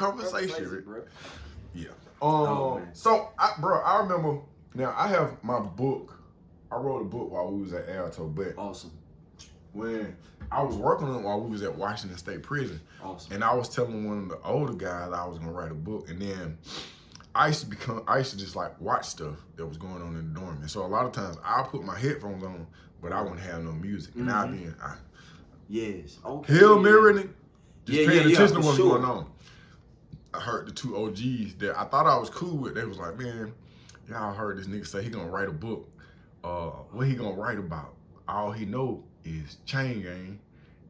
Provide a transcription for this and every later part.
conversation, bro. Yeah. I remember. Now I have my book. I wrote a book while we was at Alto, but awesome. When I was working on it while we was at Washington State Prison, awesome. And I was telling one of the older guys I was gonna write a book, and then I used to just like watch stuff that was going on in the dorm, and so a lot of times I put my headphones on, but I wouldn't have no music, and I'd be Hail Mary, just paying attention to what's going on. I heard the two OGs that I thought I was cool with. They was like, man, y'all heard this nigga say he gonna write a book. What he gonna write about? All he know is Chain Gang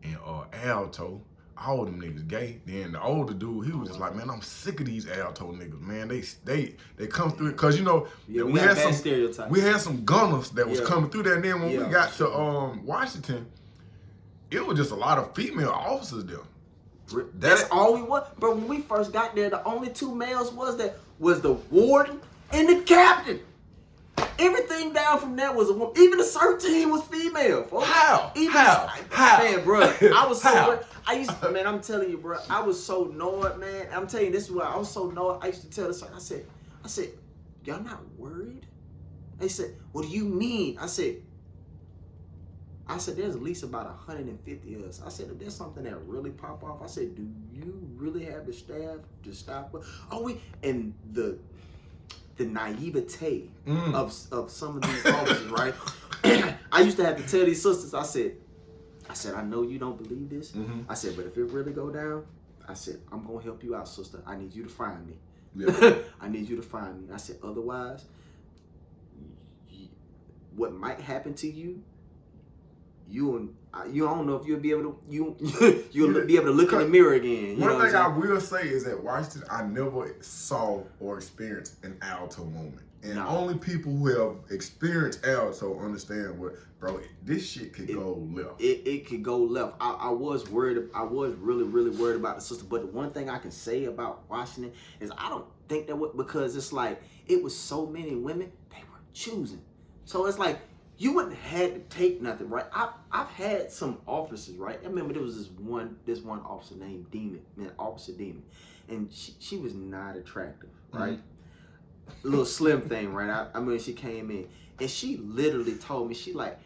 and Alto. All them niggas gay. Then the older dude, he was just like, man, I'm sick of these Alto niggas, man. They come through it, cause you know we had some gunners that was coming through there. And then when we got to Washington, it was just a lot of female officers there. That's all we want. But when we first got there, the only two males was the warden and the captain. Everything down from that was a woman. Even the CERT team was female. Folks. How? Man, bro, I was so. I'm telling you, bro, I was so annoyed, man. I'm telling you, this is why I was so annoyed. I used to tell the CERT, I said, y'all not worried? They said, what do you mean? I said, there's at least about 150 of us. I said, if there's something that really pop off, I said, do you really have the staff to stop it? And the naivete of some of these officers, right? I used to have to tell these sisters, I said, I know you don't believe this. I said, but if it really go down, I said, I'm gonna help you out, sister. I need you to find me. Yeah. I need you to find me. I said, otherwise, what might happen to you, you don't know if you'll be able to you'll be able to look in the mirror again. One thing I will say is that Washington, I never saw or experienced an Alto moment. And only people who have experienced Alto understand bro, this shit could go left. It could go left. I was worried. I was really, really worried about the system. But the one thing I can say about Washington is I don't think that because it's like it was so many women, they were choosing. So it's like you wouldn't have to take nothing, right? I've had some officers, right? I remember there was this one officer named Demon, Officer Demon, and she was not attractive, right? A little slim thing, right? I mean, she came in and she literally told me, she like,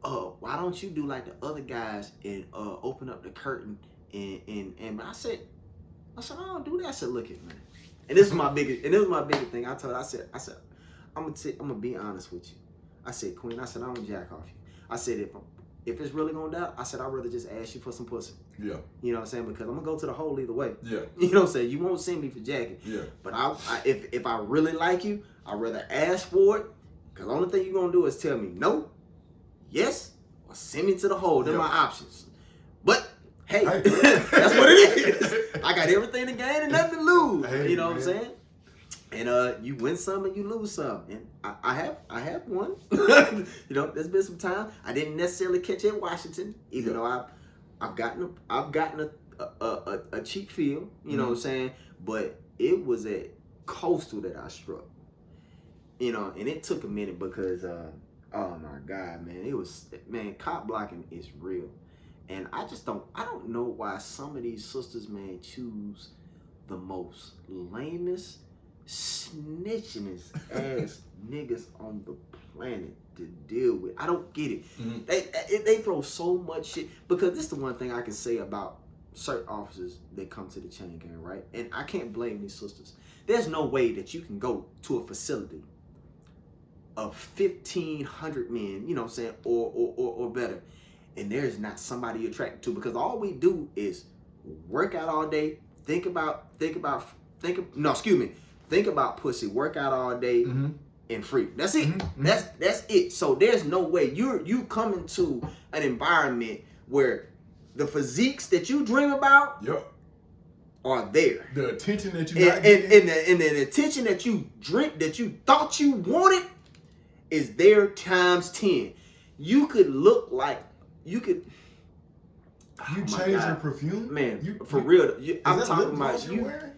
why don't you do like the other guys and open up the curtain and I said, I don't do that. I said, look at man, and this is my biggest thing. I told her, I said, I'm gonna be honest with you. I said, Queen, I said, I don't jack off you. I said, if it's really gonna die, I said, I'd rather just ask you for some pussy. Yeah. You know what I'm saying? Because I'm gonna go to the hole either way. Yeah. You know what I'm saying? You won't see me for jacking. Yeah. But if I really like you, I'd rather ask for it. Because the only thing you're gonna do is tell me no, yes, or send me to the hole. They're my options. But hey, that's what it is. I got everything to gain and nothing to lose. Hey, you know what I'm saying? And you win some and you lose some, and I have won. You know, there's been some time I didn't necessarily catch it at Washington, even though I've gotten a cheap feel. You know what I'm saying? But it was at Coastal that I struck. You know, and it took a minute because oh my God, man, cop blocking is real, and I don't know why some of these sisters, man, choose the most lamest, snitchingest ass niggas on the planet to deal with. I don't get it. They throw so much shit, because this is the one thing I can say about certain officers that come to the chain gang, right? And I can't blame these sisters. There's no way that you can go to a facility of 1,500 men, you know what I'm saying, or better, and there's not somebody you're attracted to, because all we do is work out all day, think about pussy, work out all day, and free. That's it. That's it. So there's no way you come into an environment where the physiques that you dream about are there. The attention that you and the attention that you thought you wanted is there times 10. You could look like you could. You change your perfume, man. For real, I'm talking about you. Wearing?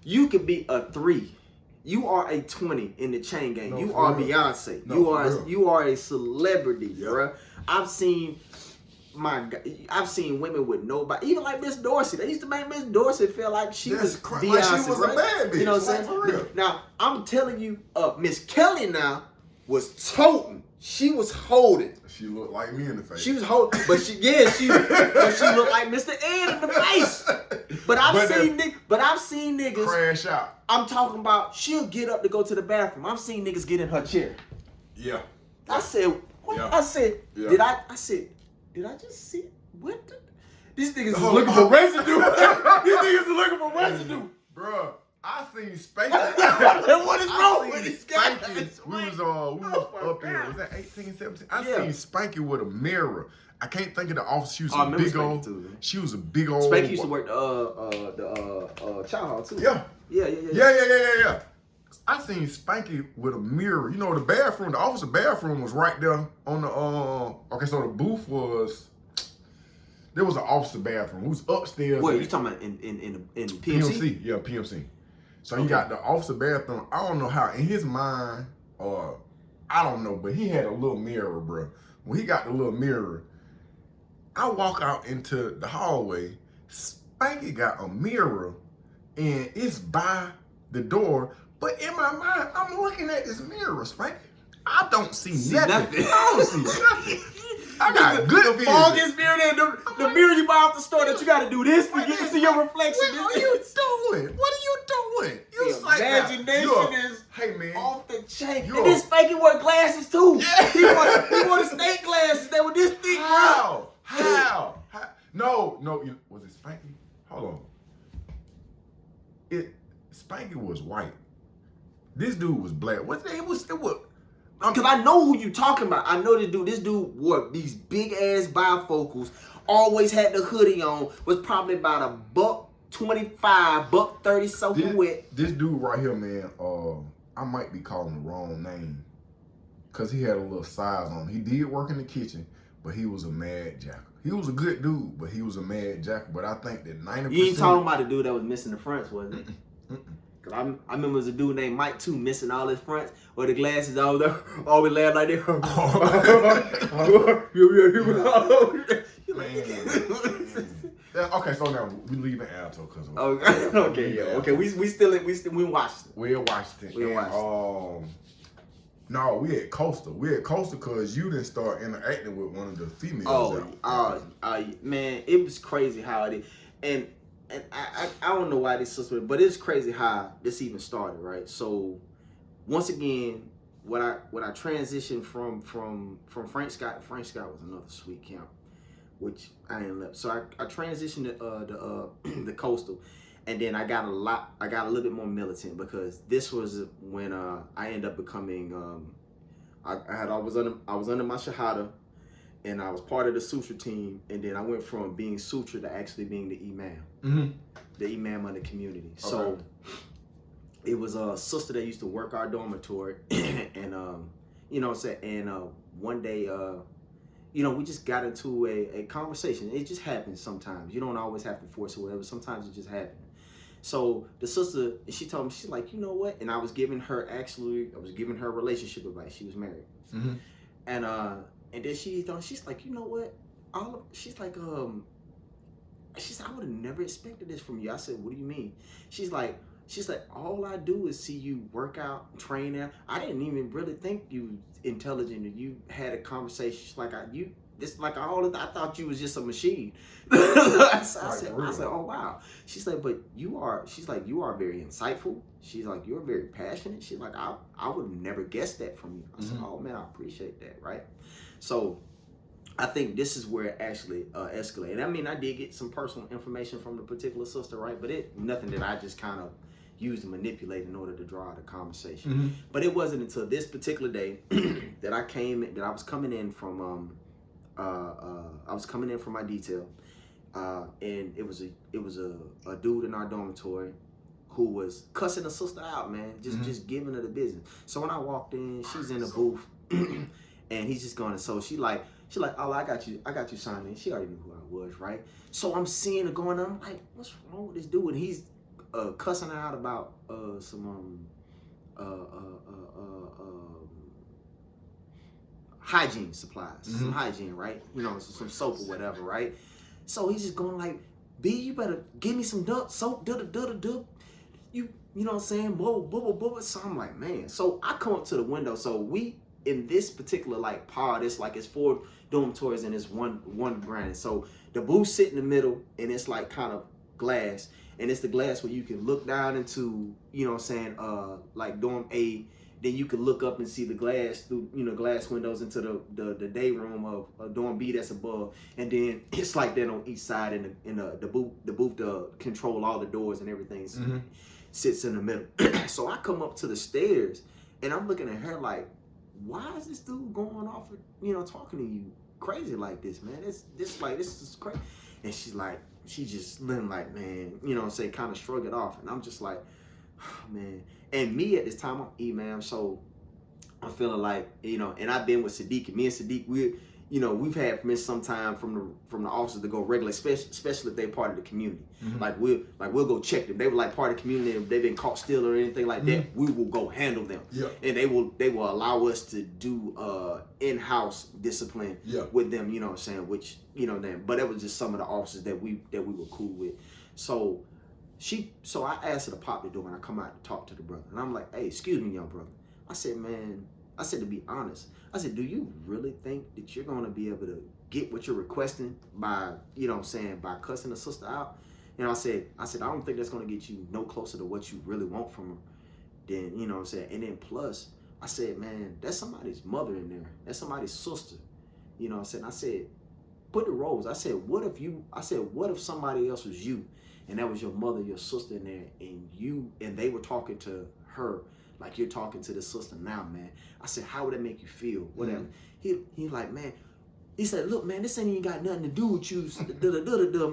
You could be a 3. You are a 20 in the chain gang. No, you are real. Beyonce. No, you are a celebrity, bruh. I've seen my God, I've seen women with nobody, even like Miss Dorsey. They used to make Miss Dorsey feel like she was Beyonce, like she was a bad bitch. You know what I'm saying? For real. Now I'm telling you, Miss Kelly now was toting. She was holding. She looked like me in the face. She was holding, but she looked like Mr. Ed in the face. But I've seen niggas crash out. I'm talking about she'll get up to go to the bathroom. I've seen niggas get in her chair. Yeah. I said, what? Yeah. I said, yeah. did I just see what? These niggas is looking for residue. These niggas is looking for residue. Bruh, I seen Spanky. What is wrong with these guys? We was up there. Was that 18, 17? I seen Spanky with a mirror. I can't think of the office. She was a big old. Too, she was a big old. Spanky used to work the child hall too. Yeah. Yeah. I seen Spanky with a mirror. You know, the bathroom, the officer bathroom was right there on the okay, so the booth was there was an officer bathroom. It was upstairs. Wait, you talking about in PMC? PMC, yeah, PMC. So you got the officer bathroom. I don't know how in his mind, I don't know, but he had a little mirror, bro. When he got the little mirror, I walk out into the hallway. Spanky got a mirror, and it's by the door. But in my mind, I'm looking at this mirror, Spanky. I don't see nothing. I don't see nothing. I got good vision. The foggiest mirror there, the mirror you buy off the store that you got to do this to get to see your reflection. What are you doing? What are you doing? The imagination is hey man, off the chain. And this Spanky wore glasses too. Yeah. He wore the snake glasses. They were this thick. How? No. Was it Spanky? Hold on. Spanky was white. This dude was black. It was. Because I know who you talking about. I know this dude. This dude wore these big ass bifocals. Always had the hoodie on. Was probably about $1.25, $1.30 soaking wet. This dude right here, man. I might be calling the wrong name, cause he had a little size on him. He did work in the kitchen, but he was a mad jacker. He was a good dude, but he was a mad jacker. But I think that 90%. You ain't talking about the dude that was missing the fronts, was it? Cause I remember there was a dude named Mike too, missing all his fronts, or the glasses all there, always laying like that. Okay, so now we leaving Alto because okay. We in Washington. We're in Washington. No, we at Coastal. We're at Coastal because you didn't start interacting with one of the females. Man, it was crazy how it is, and I don't know why this sister, but it's crazy how this even started, right? So once again, when I transitioned from Frank Scott was another sweet camp, which I ain't left. So I transitioned to the Coastal, and then I got a little bit more militant because this was when I ended up becoming I was under my Shahada, and I was part of the suture team, and then I went from being suture to actually being the imam, the imam of the community. Okay. So it was a sister that used to work our dormitory, and you know what I'm saying, and one day we just got into a conversation. It just happens sometimes. You don't always have to force it, whatever. Sometimes it just happens. So the sister, she told me, she's like, you know what? And I was giving her relationship advice. She was married, and then she's like, you know what? She's like, I would have never expected this from you. I said, what do you mean? She's like, all I do is see you work out, train out. I didn't even really think you intelligent, and you had a conversation. She's like, I thought you was just a machine. I said, oh wow. She's like, but you are very insightful. She's like, you're very passionate. She's like, I would have never guessed that from you. I said, oh man, I appreciate that, right? So I think this is where it actually escalated. I mean, I did get some personal information from the particular sister, right? But nothing that I just kind of used to manipulate in order to draw out a conversation. But it wasn't until this particular day that I was coming in from my detail, and it was a dude in our dormitory who was cussing a sister out, man, just giving her the business. So when I walked in, she's in the booth, and he's just going. So she like, oh, I got you signed in. She already knew who I was, right? So I'm seeing her going on. I'm like, what's wrong with this dude? And he's cussing her out about some hygiene supplies, some hygiene, right? You know, some soap or whatever, right? So he's just going like, B, you better give me some soap, you know what I'm saying? Blah. So I'm like, man. So I come up to the window. So we, in this particular like pod, it's 4 dormitories and it's one brand. So the booth sit in the middle and it's like kind of glass. And it's the glass where you can look down into, you know what I'm saying, like dorm A. Then you can look up and see the glass through, you know, glass windows into the day room of dorm B that's above. And then it's like that on each side, and the booth to control all the doors and everything sits in the middle. So I come up to the stairs and I'm looking at her like, why is this dude going off, you know, talking to you crazy like this, man? This is crazy. And she just looking like, man, you know what I'm saying, kind of shrug it off. And I'm just like, oh, man. And me at this time, I'm E-man, so I'm feeling like, you know, and I've been with Sadiq, and me and Sadiq, we've had permission sometime from the officers to go regular, especially if they're part of the community. Like we'll go check them. They were like part of the community. If they've been caught stealing or anything like that, we will go handle them. Yeah. And they will allow us to do in-house discipline with them. You know what I'm saying? Which, you know, but it was just some of the officers that we were cool with. So I asked her to pop the door, and I come out to talk to the brother, and I'm like, hey, excuse me, young brother. I said, man. I said, to be honest, I said, do you really think that you're going to be able to get what you're requesting by, you know what I'm saying, by cussing the sister out? And I said, I don't think that's going to get you no closer to what you really want from her. Then, you know what I'm saying? And then plus, I said, man, that's somebody's mother in there. That's somebody's sister. You know what I'm saying? I said, put the roles. I said, what if somebody else was you, and that was your mother, your sister in there, and they were talking to her like you're talking to the sister now, man. I said, how would that make you feel? Whatever. He like, man, he said, look, man, this ain't even got nothing to do with you,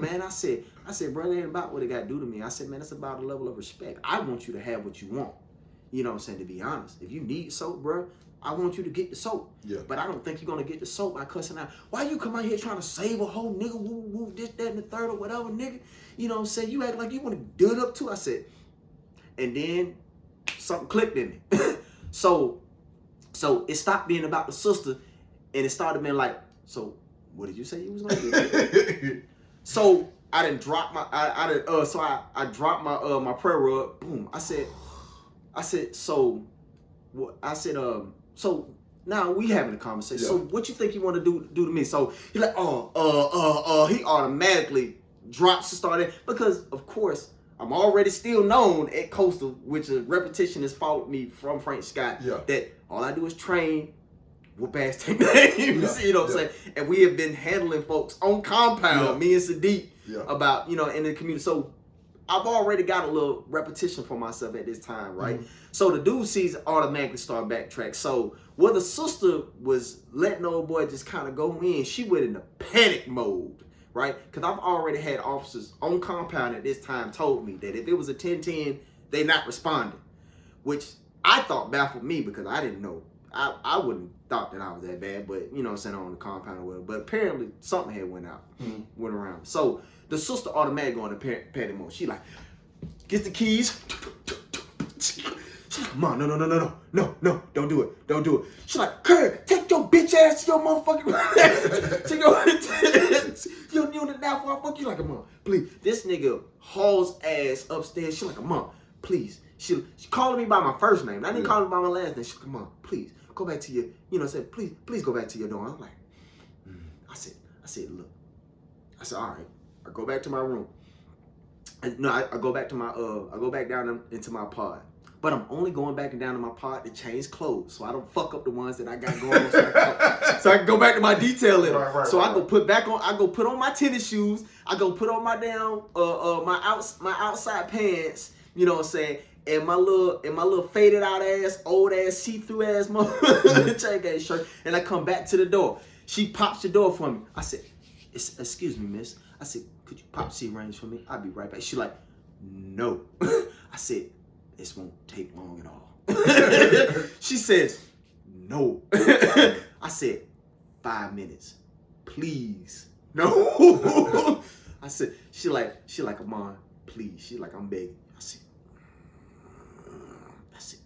man. I said, brother, it ain't about what it got to do to me. I said, man, it's about a level of respect. I want you to have what you want. You know what I'm saying? To be honest, if you need soap, bro, I want you to get the soap. Yeah. But I don't think you're gonna get the soap by cussing out. Why you come out here trying to save a whole nigga, woo, this, that, and the third, or whatever, nigga? You know what I'm saying? You act like you want to do it up too. I said, and then something clicked in me. So it stopped being about the sister, and it started being like, so what did you say you was gonna do? So I didn't drop my I dropped my prayer rug. Boom. I said so now we having a conversation. Yeah. So what you think you want to do to me? So he's like, he automatically drops to start it, because of course I'm already still known at Coastal, which a repetition has followed me from Frank Scott. Yeah. That all I do is train, whoop ass take names. Yeah. You know what I'm saying? And we have been handling folks on compound, me and Sadiq, about, you know, in the community. So I've already got a little repetition for myself at this time, right? So the dude sees it, automatically start backtrack. So where the sister was letting old boy just kind of go in, she went into panic mode, right? Because I've already had officers on compound at this time told me that if it was a 10-10, they not responding, which I thought baffled me because I didn't know. I wouldn't thought that I was that bad, but you know what I'm saying, on the compound or whatever. But apparently something had went around. So the sister automatically going to panic mode. She like, gets the keys. She's like, Mom, no, don't do it. She's like, Kurt, take your bitch ass to your motherfucking take your unit now before I fuck you like a mom. Please. This nigga hauls ass upstairs. She's like, Mom, please. She calling me by my first name. I didn't call me by my last name. She's like, Mom, please go back to your, you know, said, please go back to your dorm. I'm like, I said, look. I said, all right. I go back to my room. I go back to my I go back down into my pod. But I'm only going back and down to my pod to change clothes, so I don't fuck up the ones that I got going on. So I can go back to my detail letter. I go put on my tennis shoes. I go put on my damn my outside pants. You know what I'm saying? And my little faded out ass, old ass, see-through ass check ass shirt. And I come back to the door. She pops the door for me. I said, excuse me, miss. I said, could you pop C range for me? I'll be right back. She like, no. I said, this won't take long at all. She says, no. I said, 5 minutes. Please. No. I said, she like, Amon, please. She like, I'm begging. I said,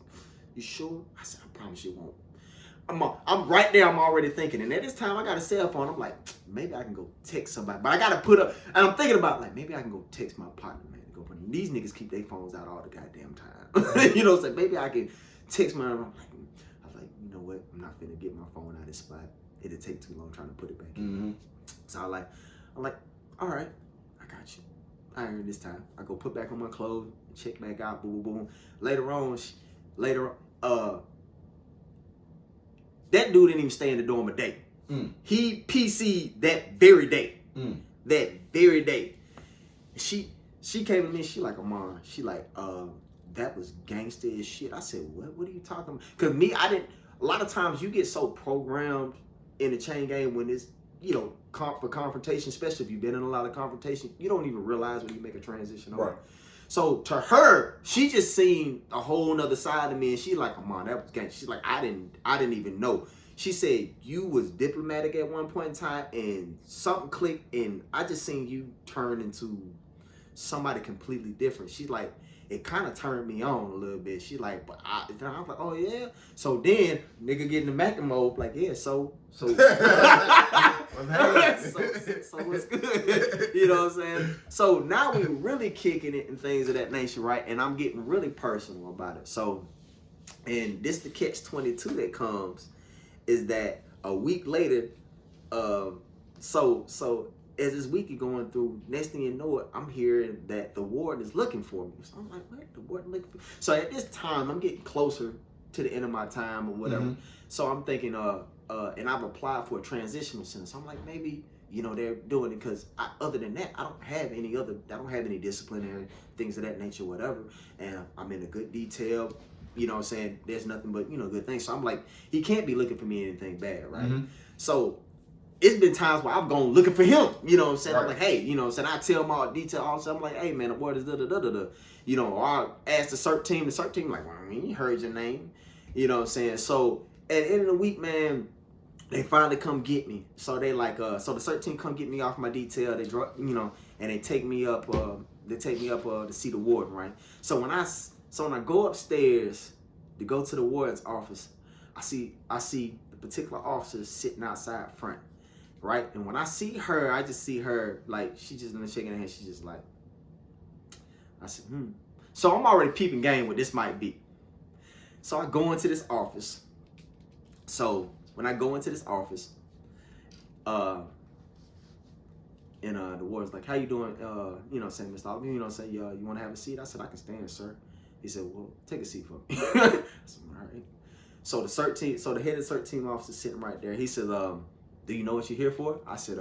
you sure? I said, I promise you won't. I'm right there. I'm already thinking. And at this time, I got a cell phone. I'm like, maybe I can go text somebody. But I got to put up. And I'm thinking about, like, maybe I can go text my partner, man. These niggas keep their phones out all the goddamn time. You know what I'm saying? Maybe I can text my. I was like, you know what? I'm not finna get my phone out of this spot. It'll take too long trying to put it back in. So I'm like, all right, I got you. I heard this time. I go put back on my clothes, check back out, boom, boom, boom. Later on, that dude didn't even stay in the dorm a day. He PC'd that very day. That very day. She came to me, she like, Amon, she like, that was gangster as shit. I said, what are you talking about? Because me, a lot of times you get so programmed in the chain game when it's, you know, for confrontation, especially if you've been in a lot of confrontation, you don't even realize when you make a transition. Right. So to her, she just seen a whole nother side of me, and she like, Amon, that was gangster. She's like, I didn't even know. She said, you was diplomatic at one point in time, and something clicked, and I just seen you turn into somebody completely different. She's like, it kind of turned me on a little bit. She like, but I was like, oh yeah. So then nigga get in the Mac mode, like, yeah, so so what's good? You know what I'm saying? So now we really kicking it and things of that nature, right? And I'm getting really personal about it. So, and this the catch-22 that comes is that a week later, so as this week is going through, next thing you know it, I'm hearing that the warden is looking for me. So I'm like, what? The warden looking for me? So at this time, I'm getting closer to the end of my time or whatever. So I'm thinking, and I've applied for a transitional center. So I'm like, maybe, you know, they're doing it because other than that, I don't have any disciplinary things of that nature, whatever. And I'm in a good detail. You know what I'm saying? There's nothing but, you know, good things. So I'm like, he can't be looking for me anything bad, right? So it's been times where I've gone looking for him, you know what I'm saying? Right. I'm like, hey, you know what I'm saying? I tell him all detail also. I'm like, hey man, the word is da-da-da-da-da. You know, or I ask the CERT team like, well, I mean, you heard your name. You know what I'm saying? So at the end of the week, man, they finally come get me. So they like, so the CERT team come get me off my detail. They draw, you know, and they take me up, to see the warden, right? So when I go upstairs to go to the warden's office, I see the particular officer sitting outside front. Right? And when I see her, I just see her, like, she just shaking her head. She's just like, I said, So I'm already peeping game what this might be. So I go into this office. So when I go into this office, and the warden's like, how you doing? You know, saying, Mr. Alton, you know, say, you want to have a seat? I said, I can stand, sir. He said, well, take a seat for me. I said, all right. So the head of the CERT team officer sitting right there. He said, do you know what you're here for? I said,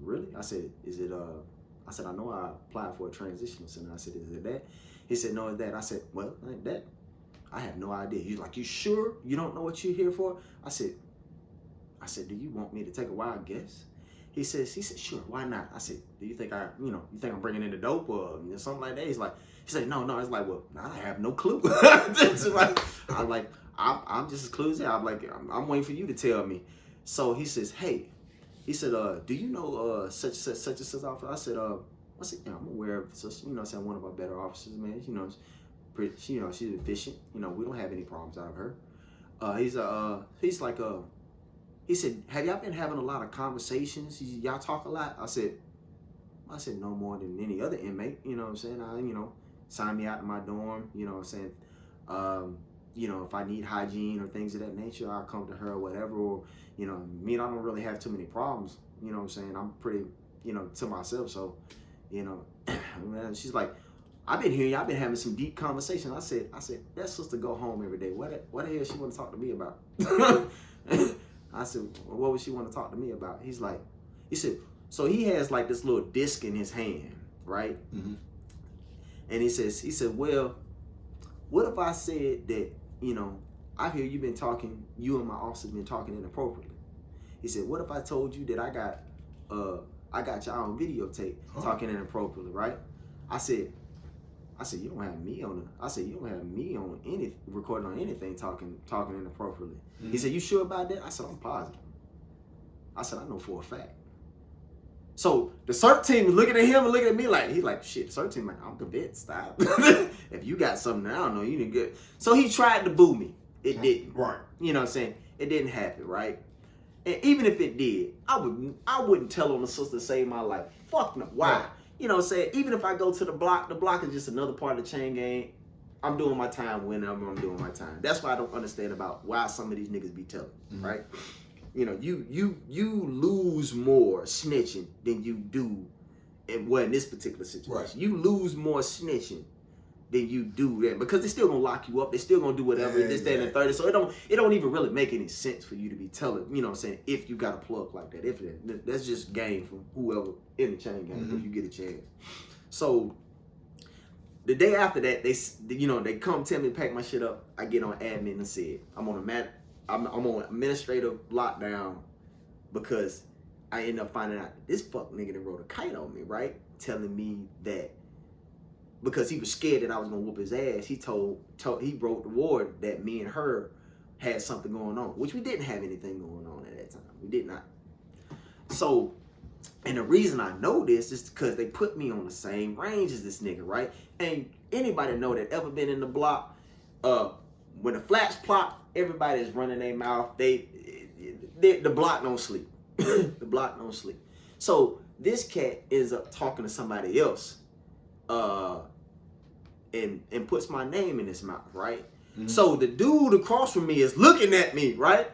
really? I said, is it, I said, I know I applied for a transitional center. I said, is it that? He said, no, it's that. I said, well, like that. I have no idea. He's like, you sure you don't know what you're here for? I said, do you want me to take a wild guess? He said, sure, why not? I said, do you think you think I'm bringing in the dope or something like that? He said, no. It's like, well, I have no clue. I'm like, I'm just as clueless. I'm like, I'm waiting for you to tell me. So he says, hey, do you know such and such officer? I said, yeah, I'm aware of such, you know, one of our better officers, man. You know, she's efficient. You know, we don't have any problems out of her. He said, have y'all been having a lot of conversations? Y'all talk a lot? I said, no more than any other inmate. You know what I'm saying? Sign me out in my dorm. You know what I'm saying? You know, if I need hygiene or things of that nature, I'll come to her or whatever. Or, you know, me and I don't really have too many problems. You know what I'm saying? I'm pretty, you know, to myself. So, you know, she's like, I've been hearing y'all been having some deep conversations. I said, that sister go home every day. What the hell she want to talk to me about? I said, well, what would she want to talk to me about? He said, so he has like this little disc in his hand, right? And he said, well, what if I said that, you know, I hear you and my officers been talking inappropriately. He said, what if I told you that I got y'all on videotape talking inappropriately, right? I said, you don't have me on any recording on anything talking inappropriately. He said, you sure about that? I said, I'm positive. I said, I know for a fact. So the CERT team was looking at him and looking at me like, he's like, shit, the CERT team like, I'm convinced, stop. If you got something I don't know, you didn't get. So he tried to boo me. It didn't. Right. You know what I'm saying? It didn't happen, right? And even if it did, I wouldn't tell on a sister to save my life. Fuck no. Why? Right. You know what I'm saying? Even if I go to the block is just another part of the chain gang. I'm doing my time whenever I'm doing my time. That's why I don't understand about why some of these niggas be telling, right? You know, you lose more snitching than you do in this particular situation. Right. You lose more snitching than you do that because they're still gonna lock you up. They're still gonna do whatever. This, that, and the 30. So it don't even really make any sense for you to be telling. You know what I'm saying? If you got a plug like that, that's just game from whoever in the chain gang if you get a chance. So the day after that, they come tell me to pack my shit up. I get on admin and said I'm on administrative lockdown because I end up finding out this fuck nigga that wrote a kite on me, right? Telling me that because he was scared that I was gonna whoop his ass, he wrote the ward that me and her had something going on, which we didn't have anything going on at that time. We did not. So, and the reason I know this is because they put me on the same range as this nigga, right? And anybody know that ever been in the block, when the flats plop, everybody is running their mouth. The block don't sleep. The block don't sleep. So this cat ends up talking to somebody else, and puts my name in his mouth, right? So the dude across from me is looking at me, right?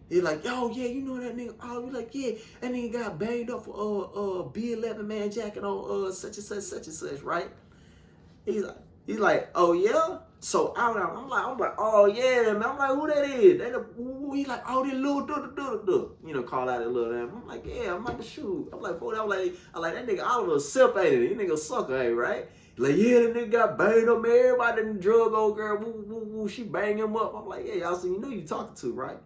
He's like, yo, yeah, you know that nigga. Oh, you're like, yeah, that nigga got banged up for B11 man jacket on such and such, right? He's like, oh yeah. So I'm like, oh yeah, man. I'm like, who that is? He's like, oh, this little you know, call out a little damn. I'm like, yeah, I'm like, shoot. I'm like, I like that nigga Oliver sip ain't it? That nigga sucker, ain't right? Like, yeah, that nigga got banged up, man. Everybody in the drug old girl, woo, she bang him up. I'm like, yeah, y'all see, you know you talking to, right?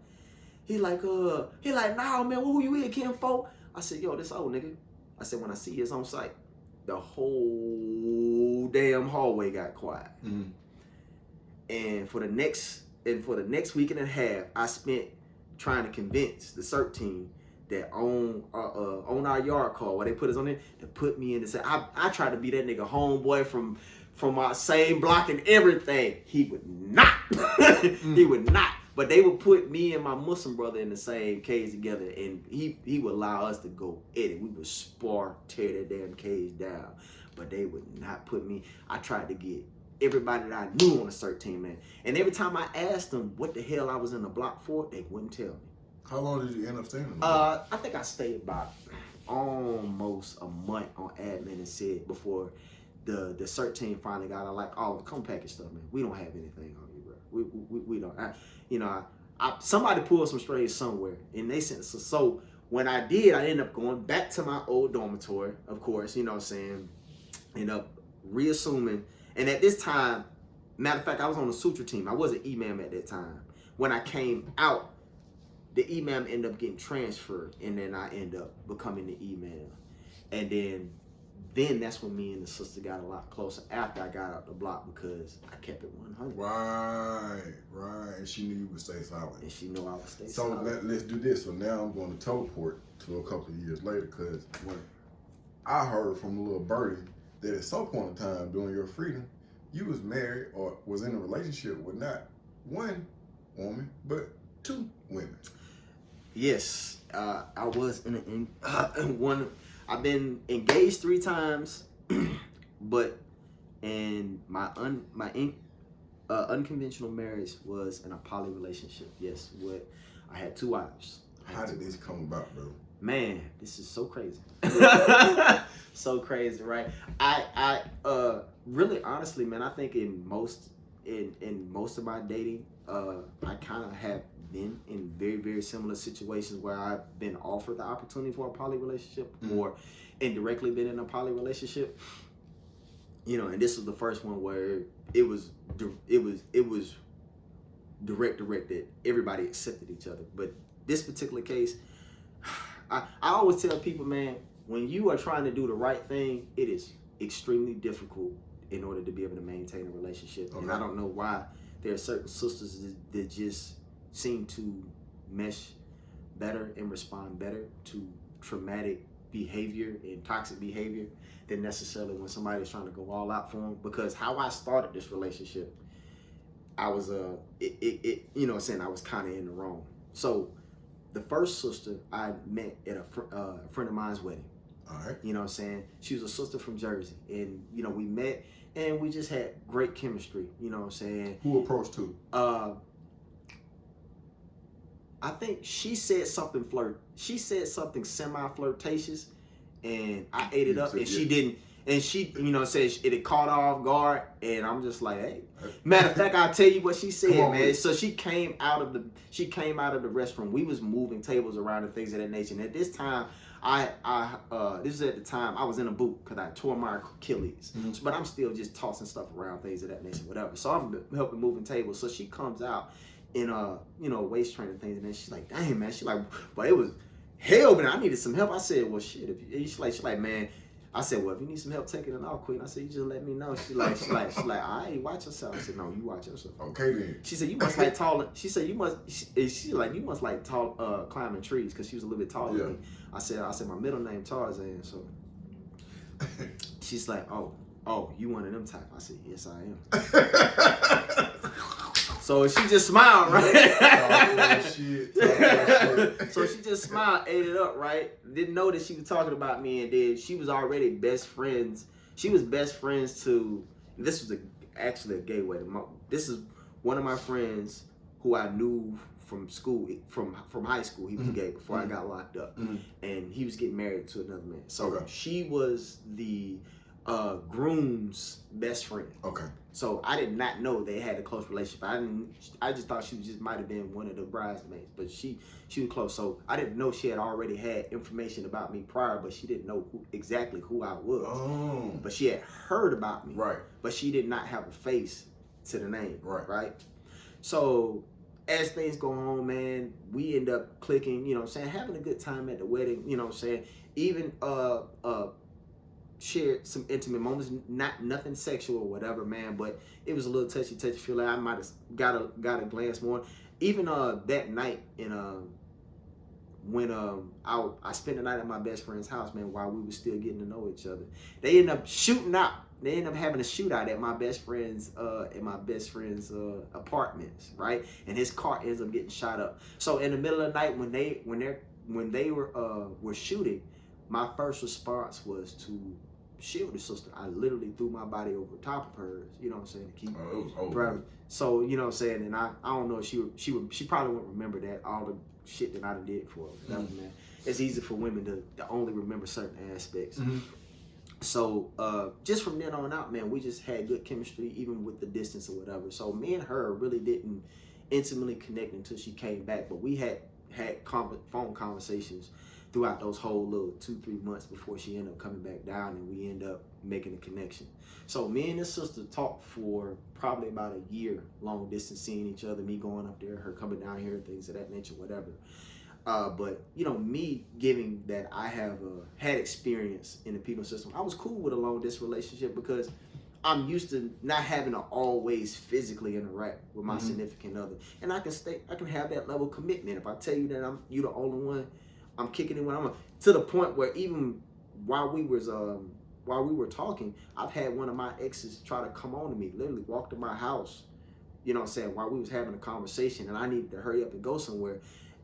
He like, nah, man, who you with, Kim folk? I said, yo, this old nigga. I said, when I see his on site, the whole damn hallway got quiet. And for the next week and a half, I spent trying to convince the CERT team that on our yard call, where they put us on there, to put me in and say, I tried to be that nigga homeboy from our same block and everything. He would not. He would not. But they would put me and my Muslim brother in the same cage together, and he would allow us to go at it. We would spar, tear that damn cage down. But they would not put me. I tried to get everybody that I knew on the CERT team, man. And every time I asked them what the hell I was in the block for, they wouldn't tell me. How long did you end up staying? I think I stayed about almost a month on admin and said before the CERT team finally got out, like, oh, come package stuff, man. We don't have anything on you, bro. We don't. Somebody pulled some strays somewhere, and they sent us. So when I did, I ended up going back to my old dormitory, of course, you know what I'm saying, end up reassuming. And at this time, matter of fact, I was on the suture team. I wasn't EMAM at that time. When I came out, the EMAM ended up getting transferred, and then I end up becoming the EMAM. And then that's when me and the sister got a lot closer after I got out the block, because I kept it 100. Right. And she knew you would stay silent. And she knew I would stay silent. So let's do this. So now I'm going to teleport to a couple of years later, because when I heard from a little birdie that at some point in time during your freedom, you was married or was in a relationship with not one woman, but two women. Yes, I was in one. I've been engaged 3 times, but my unconventional marriage was in a poly relationship. Yes, I had 2 wives. How did this come about, bro? Man, this is so crazy. So crazy, right? I really, honestly, man, I think in most of my dating, I kind of have been in very, very similar situations where I've been offered the opportunity for a poly relationship or indirectly been in a poly relationship. You know, and this was the first one where it was direct that everybody accepted each other. But this particular case, I always tell people, man, when you are trying to do the right thing, it is extremely difficult in order to be able to maintain a relationship. Okay. And I don't know why there are certain sisters that just seem to mesh better and respond better to traumatic behavior and toxic behavior than necessarily when somebody's trying to go all out for them. Because how I started this relationship, I was you know what I'm saying, I was kind of in the wrong. So the first sister I met at a friend of mine's wedding. All right. You know what I'm saying? She was a sister from Jersey, and you know, we met and we just had great chemistry. You know what I'm saying? Who approached who? I think she said something semi-flirtatious, and I ate it up, and she didn't. And she, you know, said it had caught off guard, and I'm just like, hey. Matter of fact, I'll tell you what she said, man. So she came out of the restroom. We was moving tables around and things of that nature. And at this time, this is at the time I was in a boot because I tore my Achilles. Mm-hmm. But I'm still just tossing stuff around, things of that nature, whatever. So I'm helping moving tables. So she comes out in you know, waist training things, and then she's like, dang, man. She's like, but it was hell, man. I needed some help. I said, well, shit. She's like, man. I said, well, if you need some help taking it off, Queen, I said, you just let me know. She's like, all right, watch yourself. I said, no, you watch yourself. Okay then. She said, you must like tall. She said, you must like tall, climbing trees, because she was a little bit taller than me. I said, my middle name Tarzan. So she's like, oh, you one of them type. I said, yes, I am. So she just smiled, right? So she just smiled, ate it up, right? Didn't know that she was talking about me, and then she was already best friends. She was best friends to, this was actually a gay wedding. This is one of my friends who I knew from school, from high school. He was gay before I got locked up, and he was getting married to another man. So she was the groom's best friend. Okay. So I did not know they had a close relationship. I just thought she might have been one of the bridesmaids, but she was close. So I didn't know she had already had information about me prior, but she didn't know exactly who I was. Oh. But she had heard about me. Right. But she did not have a face to the name. Right. Right. So as things go on, man, we end up clicking, you know what I'm saying, having a good time at the wedding, you know what I'm saying, even shared some intimate moments, nothing sexual or whatever, man, but it was a little touchy, feel like I might have got a glance more. Even that night, when I spent the night at my best friend's house, man, while we were still getting to know each other, they ended up shooting out. They ended up having a shootout at my best friend's apartments, right? And his car ends up getting shot up. So in the middle of the night, when they were shooting, my first response was to shield the sister. I literally threw my body over top of hers, you know what I'm saying, to keep private. So, you know what I'm saying, and I don't know if she probably won't remember that, all the shit that I done did for her. Man. It's easy for women to only remember certain aspects. Mm-hmm. So just from then on out, man, we just had good chemistry, even with the distance or whatever. So me and her really didn't intimately connect until she came back, but we had phone conversations throughout those whole little 2-3 months before she ended up coming back down, and we end up making a connection. So me and this sister talked for probably about a year, long distance, seeing each other, me going up there, her coming down here, things of that nature, whatever. But you know, me giving that I have had experience in the penal system, I was cool with a long distance relationship because I'm used to not having to always physically interact with my significant other, and I can have that level of commitment. If I tell you that you the only one, I'm kicking it when I'm to the point where even while we were talking, I've had one of my exes try to come on to me, literally walk to my house, you know what I'm saying, while we was having a conversation, and I needed to hurry up and go somewhere.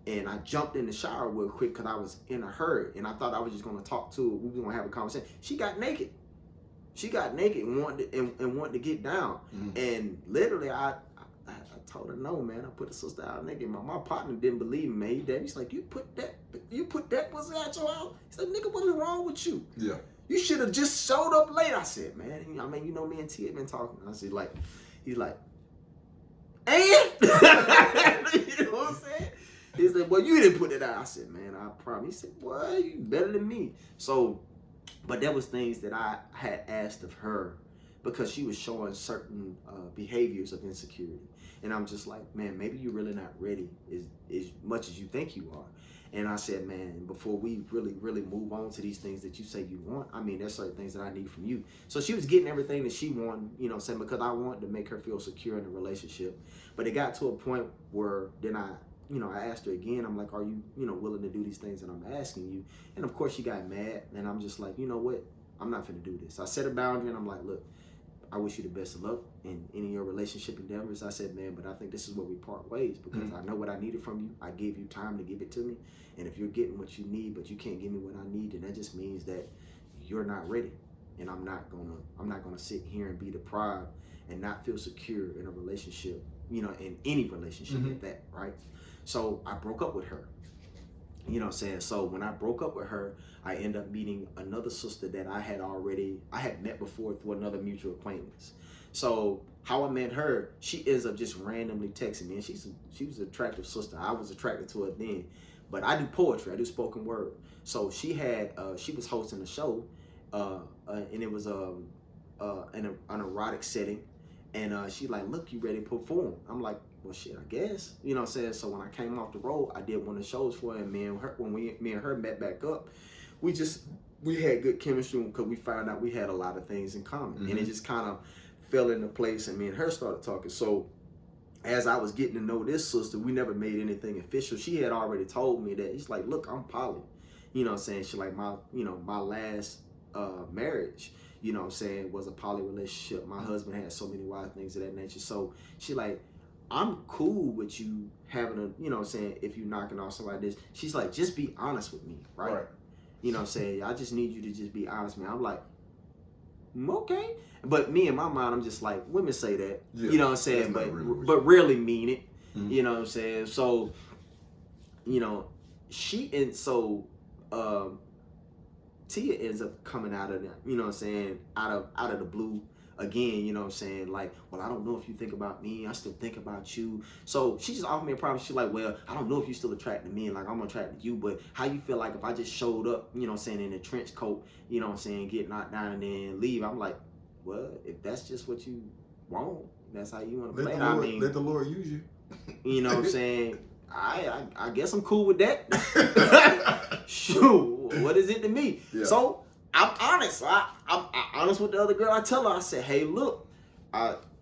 And I jumped in the shower real quick because I was in a hurry, and I thought I was just going to talk to her. We were going to have a conversation. She got naked. And wanted to get down. And literally, I told her no, man. I put the sister out naked. My partner didn't believe me, man. He's like, you put that pussy out your house? He's like, nigga, what is wrong with you? Yeah. You should have just showed up late. I said, man. I mean, you know, me and T had been talking. I said, like, he's like, and you know what I'm saying? He said, well, you didn't put it out. I said, man, I promise. He said, well, you better than me. So, but there was things that I had asked of her because she was showing certain behaviors of insecurity. And I'm just like, man, maybe you're really not ready as much as you think you are. And I said, man, before we really, really move on to these things that you say you want, I mean, there's certain things that I need from you. So she was getting everything that she wanted, you know, saying, because I wanted to make her feel secure in the relationship. But it got to a point where then I asked her again, I'm like, are you, willing to do these things that I'm asking you? And of course she got mad, and I'm just like, you know what? I'm not finna do this. I set a boundary, and I'm like, look, I wish you the best of luck in any of your relationship endeavors. I said, man, but I think this is where we part ways because I know what I needed from you. I gave you time to give it to me. And if you're getting what you need, but you can't give me what I need, then that just means that you're not ready. And I'm not gonna sit here and be deprived and not feel secure in a relationship, you know, in any relationship at that, right? So I broke up with her. You know what I'm saying? So when I broke up with her, I ended up meeting another sister that I had met before through another mutual acquaintance. So how I met her, she ends up just randomly texting me, and she was an attractive sister. I was attracted to her then, but I do poetry, I do spoken word. So she was hosting a show, and it was in an erotic setting, and she like, look, you ready to perform? I'm like, well, shit, I guess. You know what I'm saying? So when I came off the road, I did one of the shows for her, and me and her met back up, we had good chemistry because we found out we had a lot of things in common. And it just kind of fell into place, and me and her started talking. So as I was getting to know this sister, we never made anything official. She had already told me that. She's like, look, I'm poly. You know what I'm saying? She like, my last marriage, you know what I'm saying, was a poly relationship. My husband had so many wives, things of that nature. So she like, I'm cool with you having a, you know what I'm saying, if you knocking off somebody like this. She's like, just be honest with me, right? You know what I'm saying? I just need you to just be honest with me. I'm like, okay. But me in my mind, I'm just like, women say that, you know what I'm saying, but rarely mean it, you know what I'm saying? So, you know, Tia ends up coming out of that, you know what I'm saying, out of the blue again, you know what I'm saying, like, well, I don't know if you think about me, I still think about you. So she just offered me a problem. She's like, well, I don't know if you still attracted to me, and like, I'm attracted to you, but how you feel like if I just showed up, you know what I'm saying, in a trench coat, you know what I'm saying, get knocked down and then leave? I'm like, well, if that's just what you want, that's how you want to play it. I mean, let the Lord use you. You know what I'm saying? I guess I'm cool with that. Shoot, what is it to me? Yeah. So I'm honest. I'm honest with the other girl. I tell her, I said, hey, look,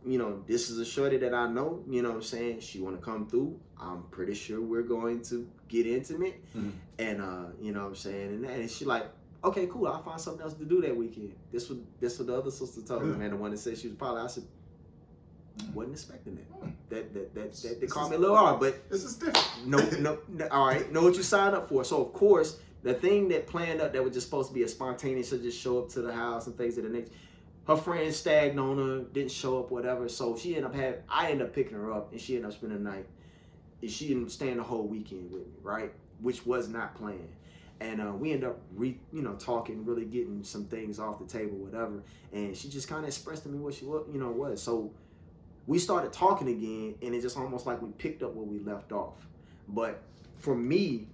you know, this is a shorty that I know, you know what I'm saying? She want to come through. I'm pretty sure we're going to get intimate. And, you know what I'm saying? And she like, okay, cool. I'll find something else to do that weekend. This what the other sister told me, man. The one that said she was probably, I said, wasn't expecting that. That they called me a little hard, but this is different. No, all right, know what you signed up for. So of course, the thing that planned up that was just supposed to be a spontaneous, she'll just show up to the house and things of the nature. Her friends stagned on her, didn't show up, whatever. So I ended up picking her up, and she ended up spending the night. And she ended up staying the whole weekend with me, right? Which was not planned. And we ended up, talking, really getting some things off the table, whatever. And she just kind of expressed to me what she was. So we started talking again, and it just almost like we picked up where we left off. But for me,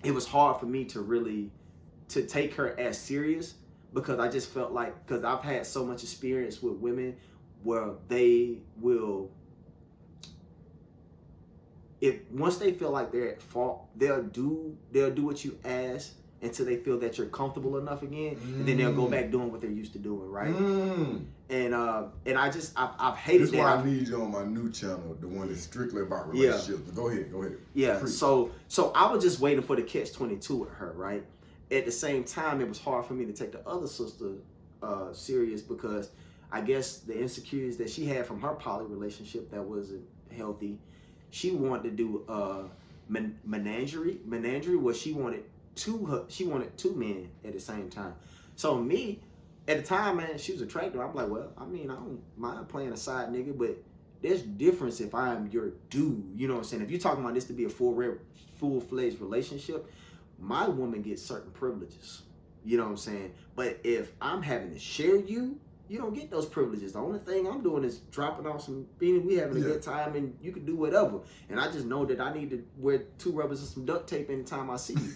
it was hard for me to take her as serious, because I just felt like, because I've had so much experience with women where they will, once they feel like they're at fault, they'll do what you ask until they feel that you're comfortable enough again, and then they'll go back doing what they're used to doing, right? And I've hated that. This is why I need you on my new channel, the one that's strictly about relationships. Yeah. Go ahead. Yeah. Preach. So I was just waiting for the catch-22 with her, right? At the same time, it was hard for me to take the other sister serious, because I guess the insecurities that she had from her poly relationship that wasn't healthy, she wanted to do menagerie, where she wanted two men at the same time. So me, at the time, man, she was attractive. I'm like, well, I mean, I don't mind playing a side nigga, but there's difference if I am your dude. You know what I'm saying? If you're talking about this to be a full-fledged relationship, my woman gets certain privileges. You know what I'm saying? But if I'm having to share you, you don't get those privileges. The only thing I'm doing is dropping off some beanie. We having a good time, and you can do whatever. And I just know that I need to wear 2 rubbers and some duct tape anytime I see you.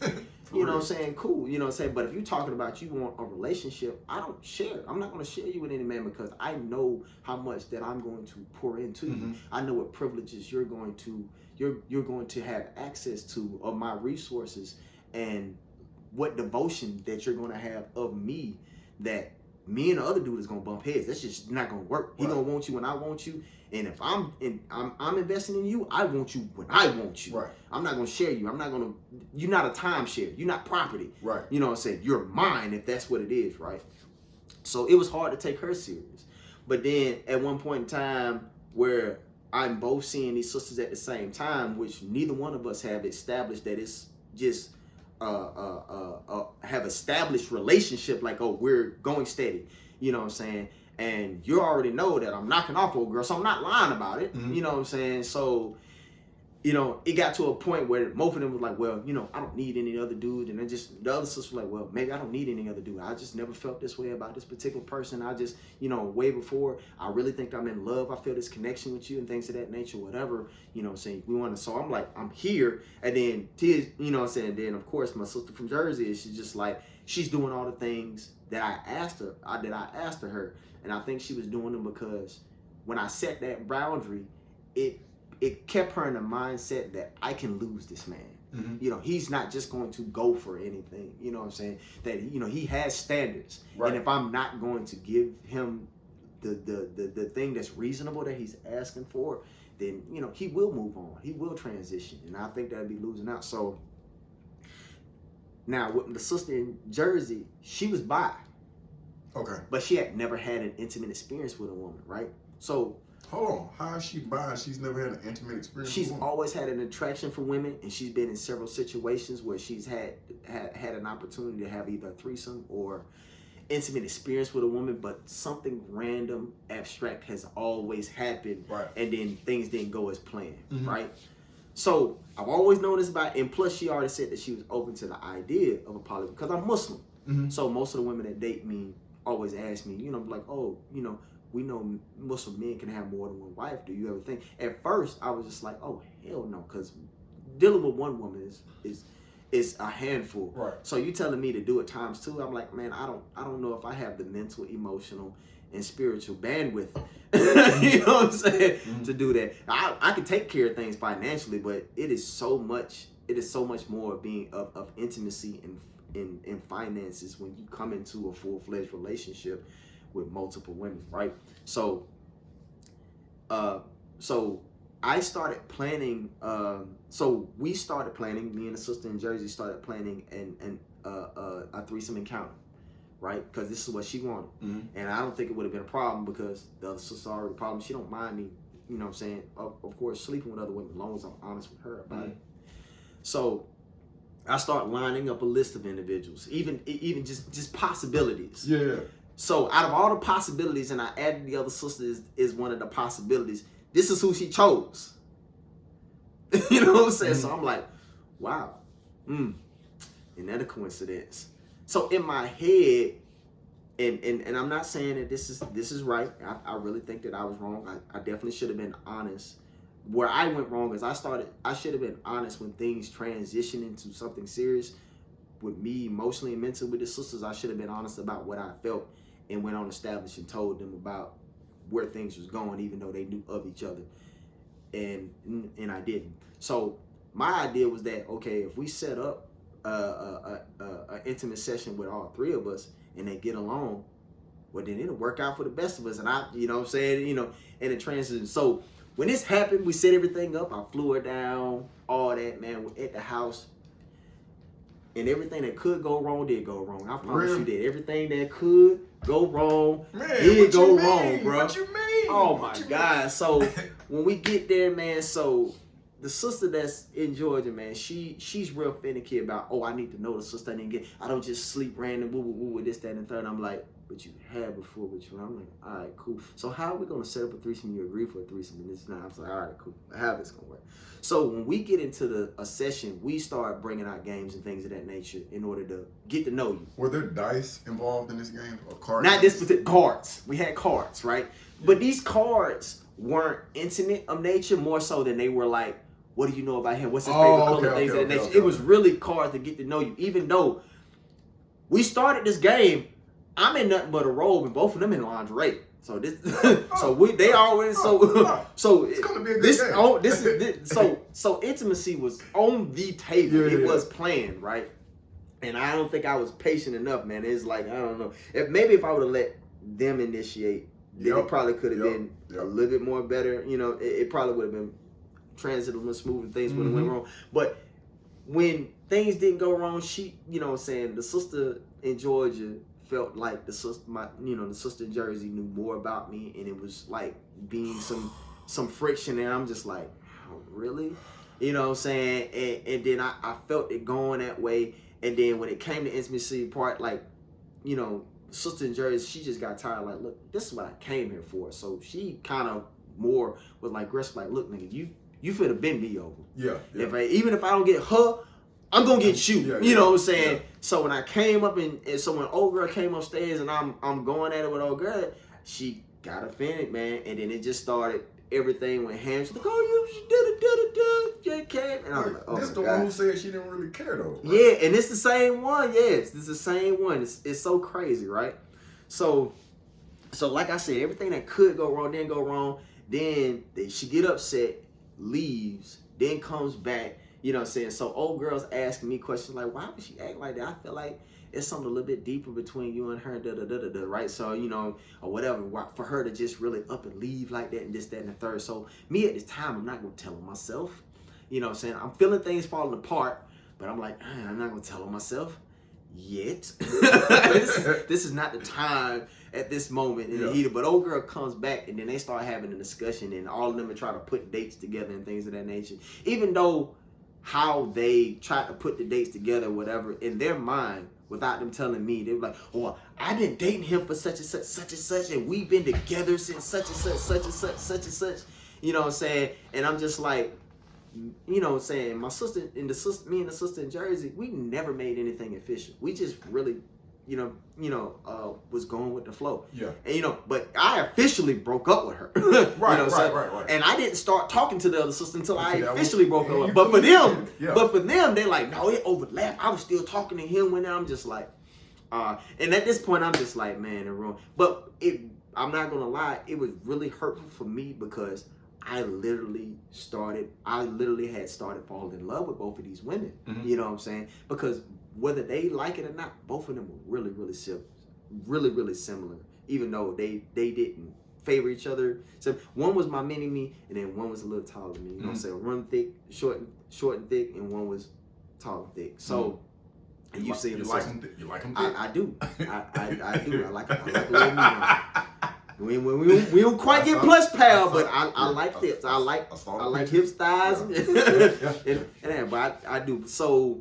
You know what I'm saying? Cool. You know what I'm saying? But if you're talking about you want a relationship, I don't share. I'm not going to share you with any man, because I know how much that I'm going to pour into you. I know what privileges you're going to have access to of my resources, and what devotion that you're going to have of me, that me and the other dude is gonna bump heads. That's just not gonna work. He gonna want you when I want you, and if I'm investing in you, I want you when I want you. Right. I'm not gonna share you. You're not a timeshare. You're not property. Right. You know what I'm saying? You're mine if that's what it is, right? So it was hard to take her serious. But then at one point in time where I'm both seeing these sisters at the same time, which neither one of us have established that it's just have established relationship, like, oh, we're going steady, you know what I'm saying? And you already know that I'm knocking off old girl, so I'm not lying about it, you know what I'm saying? So, you know, it got to a point where most of them was like, well, you know, I don't need any other dude. And then just the other sisters were like, well, maybe I don't need any other dude. I just never felt this way about this particular person. I just, you know, way before, I really think I'm in love. I feel this connection with you and things of that nature, whatever, you know what I'm saying? We want to, so I'm like, I'm here. And then, you know what I'm saying? Then, of course, my sister from Jersey, she's just like, she's doing all the things that I asked her, her. And I think she was doing them because when I set that boundary, it kept her in the mindset that I can lose this man. Mm-hmm. You know, he's not just going to go for anything. You know what I'm saying? That, you know, he has standards. Right. And if I'm not going to give him the thing that's reasonable that he's asking for, then, you know, he will move on. He will transition. And I think that'd be losing out. So now with the sister in Jersey, she was bi. Okay. But she had never had an intimate experience with a woman, right? So hold on, how is she bi? She's never had an intimate experience. She's always had an attraction for women, and she's been in several situations where she's had an opportunity to have either a threesome or intimate experience with a woman, but something random, abstract has always happened, right? And then things didn't go as planned, right? So I've always known this about, and plus she already said that she was open to the idea of a poly because I'm Muslim. So most of the women that date me always ask me, you know, like, oh, you know, we know Muslim men can have more than one wife. Do you ever think? At first, I was just like, oh, hell no, because dealing with one woman is a handful. Right. So you telling me to do it times two? I'm like, man, I don't know if I have the mental, emotional, and spiritual bandwidth, you know what I'm saying, to do that. I can take care of things financially, but it is so much more being of intimacy and finances when you come into a full-fledged relationship with multiple women, right? So I started planning. So we started planning. Me and the sister in Jersey started planning a threesome encounter, right? Because this is what she wanted, and I don't think it would have been a problem because the other sister already a problem. She don't mind me, you know what I'm saying? Of course, sleeping with other women as long as I'm honest with her about it. So I start lining up a list of individuals, even just possibilities. Yeah. So out of all the possibilities, and I added the other sister is one of the possibilities, this is who she chose. You know what I'm saying? So I'm like, wow. Isn't that a coincidence? So in my head, and I'm not saying that this is right. I really think that I was wrong. I definitely should have been honest. Where I went wrong is I should have been honest when things transitioned into something serious with me emotionally and mentally with the sisters. I should have been honest about what I felt and went on established and told them about where things was going, even though they knew of each other, and I didn't. So my idea was that, okay, if we set up a intimate session with all three of us and they get along, well, then it'll work out for the best of us. And I, you know what I'm saying, you know, and it transitions. So when this happened, we set everything up. I flew her down, all that, man. We're at the house. And everything that could go wrong did go wrong. I promise you that. Everything that could go wrong did go wrong, bro. What you mean? Oh, my God. So when we get there, man, so the sister that's in Georgia, man, she's real finicky about, oh, I need to know the sister I didn't get. I don't just sleep random, woo, with this, that, and the third. I'm like, but you had before with you. I'm like, all right, cool. So how are we going to set up a threesome? You agree for a threesome, and this now. I was like, all right, cool. How this going to work? So when we get into a session, we start bringing out games and things of that nature in order to get to know you. Were there dice involved in this game or cards? Not this particular cards. We had cards, right? But these cards weren't intimate of nature, more so than they were like, what do you know about him? What's his favorite color? Things of that nature. It was really cards to get to know you. Even though we started this game, I'm in nothing but a robe and both of them in lingerie. So this, they always so it's gonna be a good game. So intimacy was on the table. It was planned, right? And I don't think I was patient enough, man. It's like, I don't know. If I would have let them initiate, then it probably could have been a little bit more better. You know, it probably would have been transit a little smooth and things would have went wrong. But when things didn't go wrong, she, you know what I'm saying, the sister in Georgia felt like the sister in Jersey knew more about me, and it was like being some friction, and I'm just like, oh, really? You know what I'm saying? And then I felt it going that way, and then when it came to intimacy part, like, you know, sister in Jersey, she just got tired, like, look, this is what I came here for. So she kind of more was like, Griff, like, look, nigga, you finna bend me over. Yeah. Even if I don't get her, I'm gonna get you. Yeah, you know what I'm saying? Yeah. So when I came up and so when old girl came upstairs and I'm going at it with old girl, she got offended, man, and then it just started. Everything went ham. She's like, oh, you did it, JK. And I was like, oh, this my the God. one who said she didn't really care though. Right? Yeah, and it's the same one. Yes, it's the same one. It's so crazy, right? So like I said, everything that could go wrong didn't go wrong. Then she get upset, leaves, then comes back. You know what I'm saying? So old girl's asking me questions like, why would she act like that? I feel like it's something a little bit deeper between you and her, right? So, you know, or whatever, for her to just really up and leave like that and this, that, and the third. So me at this time, I'm not going to tell her myself. You know what I'm saying? I'm feeling things falling apart, but I'm like, I'm not going to tell her myself yet. This is not the time at this moment in the heater. But old girl comes back, and then they start having a discussion, and all of them are trying to put dates together and things of that nature. Even though how they tried to put the dates together, whatever, in their mind, without them telling me, they were like, oh, I've been dating him for such and such, and we've been together since such and such. You know what I'm saying? And I'm just like, you know what I'm saying? My sister and me and the sister in Jersey, we never made anything official. We just really, was going with the flow. Yeah. And but I officially broke up with her. Right. And I didn't start talking to the other sister until I officially broke up with her. But for them, they're like, no, it overlapped. I was still talking to him when I'm just like, and at this point, I'm just like, man, they're wrong. But I'm not gonna lie, it was really hurtful for me because I literally had started falling in love with both of these women. Mm-hmm. You know what I'm saying? Because whether they like it or not, both of them were really, really similar. Even though they didn't favor each other. So one was my mini-me, and then one was a little taller than me. You know what I'm saying? One thick, short and thick, and one was tall and thick. So, and you've seen you like them thick? I do. I do. I like a little medium. We don't quite get plus power, but I like hips. I like hips, thighs, and but I do. So,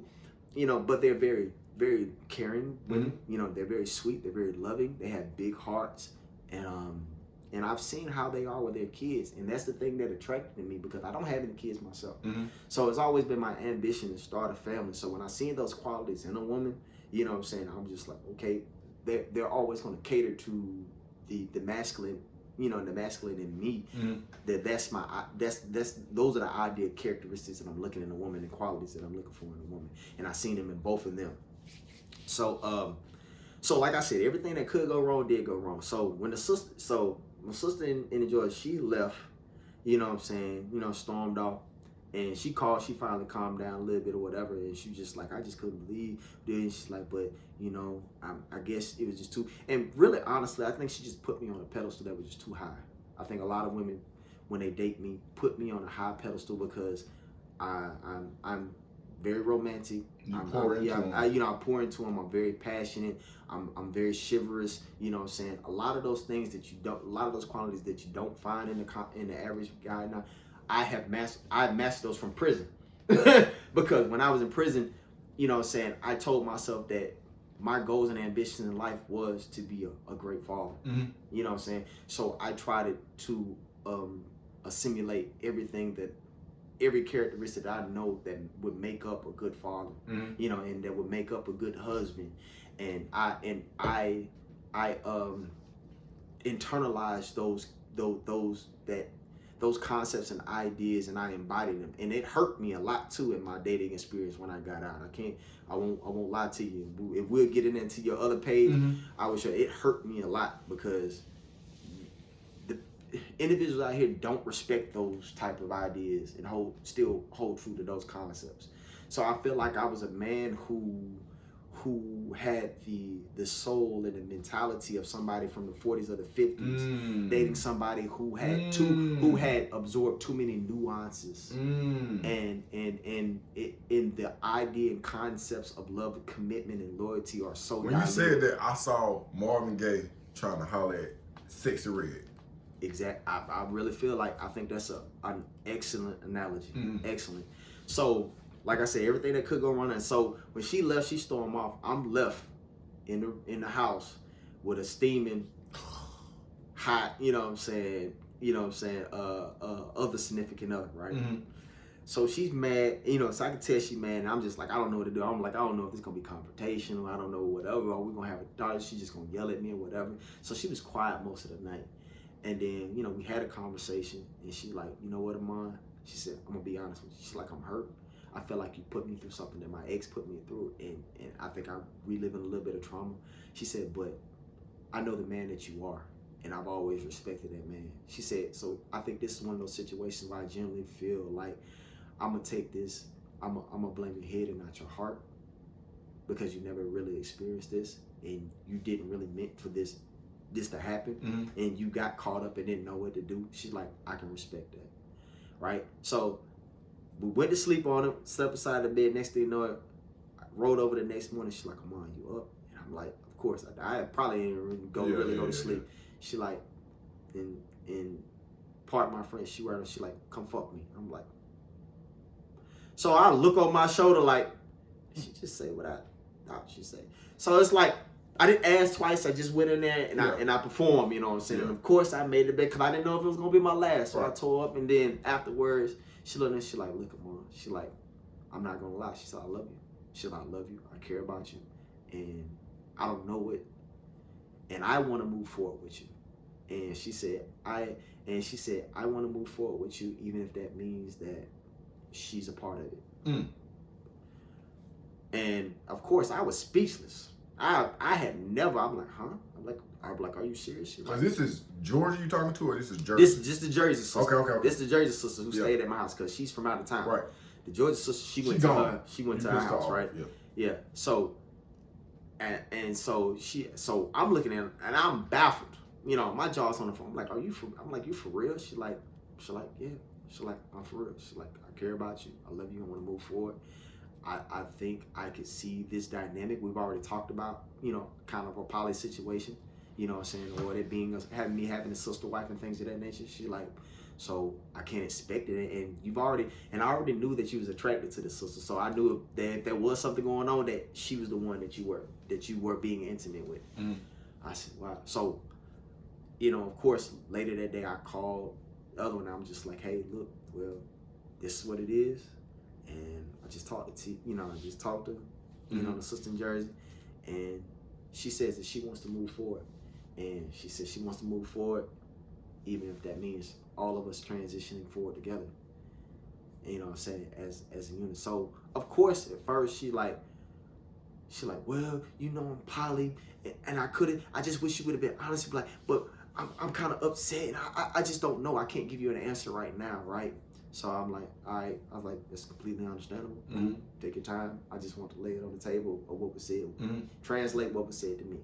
but they're very, very caring women. Mm-hmm. They're very sweet. They're very loving. They have big hearts, and I've seen how they are with their kids, and that's the thing that attracted me because I don't have any kids myself. Mm-hmm. So it's always been my ambition to start a family. So when I see those qualities in a woman, you know what I'm saying, I'm just like, okay, they're always going to cater to the masculine, the masculine in me. Mm-hmm. Those are the ideal characteristics that I'm looking in a woman and qualities that I'm looking for in a woman, and I've seen them in both of them. So like I said, everything that could go wrong did go wrong. So when my sister in Georgia, she left, you know what I'm saying, stormed off. And she called, she finally calmed down a little bit or whatever, and she was just like, I just couldn't believe. Then she's like, but, I guess it was just too, and really, honestly, I think she just put me on a pedestal that was just too high. I think a lot of women, when they date me, put me on a high pedestal because I'm very romantic. I pour into them. I'm very passionate. I'm very chivalrous. You know what I'm saying? A lot of those things a lot of those qualities that you don't find in the average guy now, I've mastered those from prison. Because when I was in prison, you know what I'm saying, I told myself that my goals and ambitions in life was to be a great father. Mm-hmm. You know what I'm saying? So I tried to assimilate every characteristic that I know that would make up a good father, mm-hmm. And that would make up a good husband. And I internalized those concepts and ideas, and I embodied them, and it hurt me a lot too in my dating experience when I got out. I won't lie to you. If we'll get into your other page, mm-hmm. I will show it hurt me a lot because the individuals out here don't respect those type of ideas and still hold true to those concepts. So I feel like I was a man who who had the soul and the mentality of somebody from the 40s or the 50s, dating somebody who had absorbed too many nuances, and in the idea and concepts of love, commitment, and loyalty are so. When you said that, I saw Marvin Gaye trying to holler at Sexy Red. Exactly. I really feel like I think that's an excellent analogy. Excellent. So, like I said, everything that could go wrong. And so when she left, she stormed off. I'm left in the house with a steaming hot, other significant other, right? So she's mad, so I can tell she's mad, and I'm just like, I don't know what to do. I'm like, I don't know if this is gonna be confrontational, I don't know, whatever, or we're gonna have a daughter, she's just gonna yell at me or whatever. So she was quiet most of the night. And then, we had a conversation, and she like, you know what, Amon? She said, I'm gonna be honest with you. She's like, I'm hurt. I feel like you put me through something that my ex put me through, and I think I'm reliving a little bit of trauma. She said, but I know the man that you are, and I've always respected that man. She said, so I think this is one of those situations where I generally feel like I'm gonna take this, I'm gonna blame your head and not your heart, because you never really experienced this, and you didn't really meant for this to happen, and you got caught up and didn't know what to do. She's like, I can respect that, right? So we went to sleep on him, slept beside the bed. Next thing you know, I rolled over the next morning. She's like, come on, you up? And I'm like, of course. I probably didn't go to sleep. She like, and part of my friend, she like, come fuck me. I'm like, so I look on my shoulder like, did she just say what I thought she'd say? So it's like, I didn't ask twice. I just went in there and I performed, you know what I'm saying? And of course I made the bed because I didn't know if it was gonna be my last. So I tore up, and then afterwards she looked and she like, look, Amon. She like, I'm not gonna lie. She said, I love you. She said, I love you. I care about you, and I don't know it, and I want to move forward with you. And she said, I want to move forward with you, even if that means that she's a part of it. And of course I was speechless. I had never. I'm like, huh? I'm like, are you serious? Like, this is Georgia you talking to, or this is Jersey? This is just the Jersey sister. Okay. This is the Jersey sister who stayed at my house because she's from out of town. Right. The Georgia sister, she went to our house, right? Yeah. So, so I'm looking at her and I'm baffled. My jaw's on the phone. I'm like, you for real? She like, yeah. She like, I'm for real. She like, I care about you. I love you. I want to move forward. I think I could see this dynamic we've already talked about, kind of a poly situation, what I'm saying, or it being having a sister wife and things of that nature. She like, so I can't expect it, and I already knew that you was attracted to the sister, so I knew that if there was something going on, that she was the one that you were being intimate with. I said, wow. So, of course, later that day I called the other one. I'm just like, hey, look, well, this is what it is. And I just talked to the sister in Jersey, and she says that she wants to move forward, and she says she wants to move forward, even if that means all of us transitioning forward together. And, what I'm saying, as a unit. So of course, at first she like, well, I'm poly, and I just wish you would have been honest, like, but I'm kind of upset, and I just don't know. I can't give you an answer right now, right? So I'm like, all right. I was like, that's completely understandable. Take your time. I just want to lay it on the table of what was said. Translate what was said to me.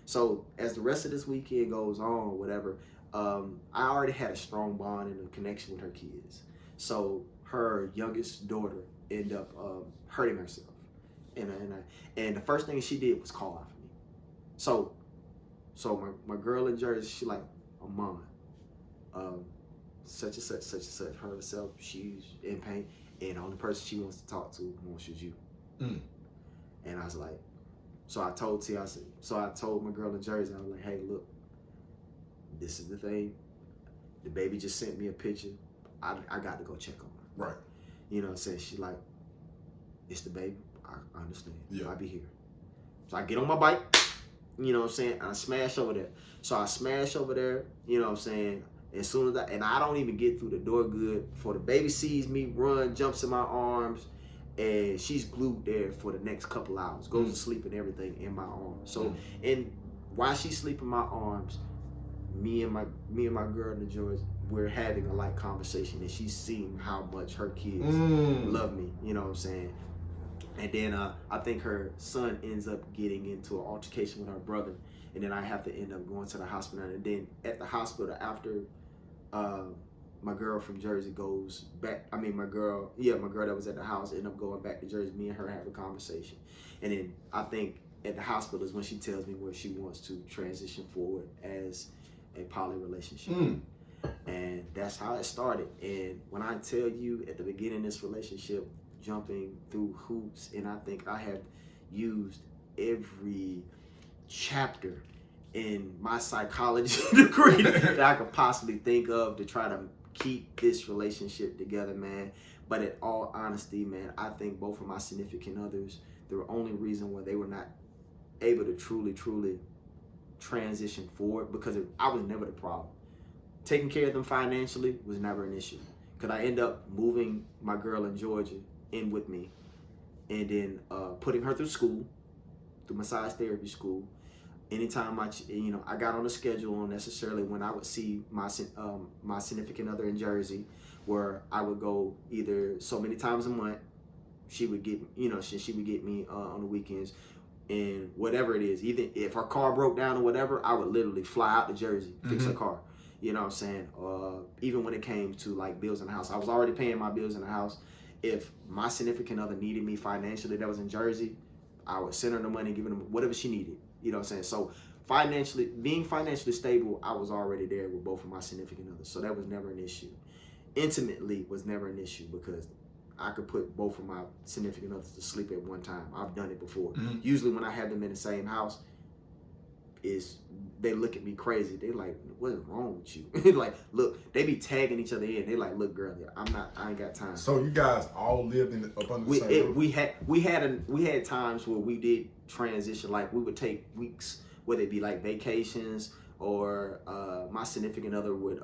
So as the rest of this weekend goes on, or whatever, I already had a strong bond and a connection with her kids. So her youngest daughter ended up hurting herself, and the first thing she did was call out for me. So my girl in Jersey, she like, Amon, such and such, her herself, she's in pain, and the only person she wants to talk to most is you. And I was like, so I told my girl in Jersey, I was like, hey, look, this is the thing. The baby just sent me a picture. I got to go check on her. Right. You know what I'm saying? She like, it's the baby. I understand. Yeah. I'll be here. So I get on my bike, you know what I'm saying, and I smash over there. So I smash over there, you know what I'm saying, as soon as I don't even get through the door good before the baby sees me run, jumps in my arms, and she's glued there for the next couple hours, goes to sleep and everything in my arms. So, and while she's sleeping in my arms, me and my girl in Georgia, we're having a conversation, and she's seeing how much her kids love me, you know what I'm saying? And then I think her son ends up getting into an altercation with her brother, and then I have to end up going to the hospital. And then at the hospital, after my girl from Jersey goes back, my girl that was at the house ended up going back to Jersey. Me and her have a conversation, and then I think at the hospital is when she tells me where she wants to transition forward as a poly relationship. And that's how it started. And when I tell you at the beginning of this relationship, jumping through hoops, and I think I have used every chapter in my psychology degree that I could possibly think of to try to keep this relationship together, man. But in all honesty, man, I think both of my significant others, the only reason why they were not able to truly transition forward, because I was never the problem. Taking care of them financially was never an issue. Because I end up moving my girl in Georgia in with me, and then putting her through school, through massage therapy school. Anytime I got on a schedule necessarily when I would see my significant other in Jersey, where I would go either so many times a month. She would get she would get me on the weekends, and whatever it is, even if her car broke down or whatever, I would literally fly out to Jersey, fix her car. You know what I'm saying? Even when it came to like bills in the house, I was already paying my bills in the house. If my significant other needed me financially that was in Jersey, I would send her the money, giving them whatever she needed. You know what I'm saying? So being financially stable, I was already there with both of my significant others. So that was never an issue. Intimately was never an issue, because I could put both of my significant others to sleep at one time. I've done it before. Usually when I have them in the same house, they look at me crazy. They like, what is wrong with you? Like, look, they be tagging each other in. They like, look, girl, I ain't got time. So you guys all lived up under the same roof? We had times where we did transition. Like, we would take weeks, whether it be like vacations, or my significant other would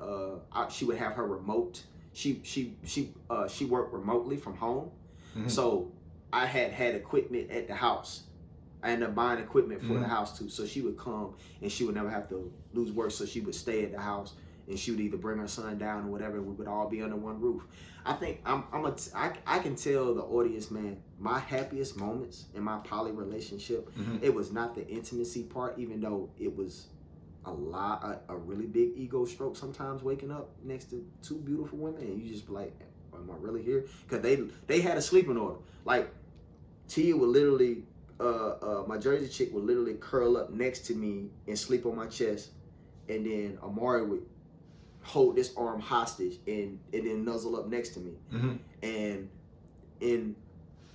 she would have her remote. She worked remotely from home. So I had equipment at the house. I ended up buying equipment for the house too. So she would come and she would never have to lose work. So she would stay at the house, and she would either bring her son down or whatever. And we would all be under one roof. I think I can tell the audience, man, my happiest moments in my poly relationship, it was not the intimacy part, even though it was a really big ego stroke sometimes, waking up next to two beautiful women and you just be like, am I really here? Because they had a sleeping order. Like, Tia would literally, my Jersey chick would literally curl up next to me and sleep on my chest, and then Amari would hold this arm hostage and then nuzzle up next to me. And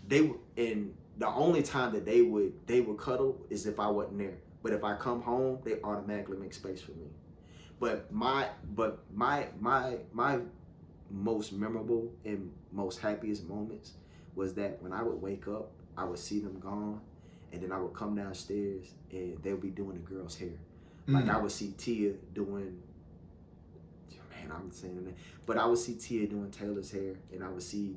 the only time that they would cuddle is if I wasn't there. But if I come home, they automatically make space for me. But my most memorable and most happiest moments was that when I would wake up, I would see them gone, and then I would come downstairs and they would be doing the girl's hair. Like, I would see Tia doing, man, I'm saying that, but I would see Tia doing Taylor's hair, and I would see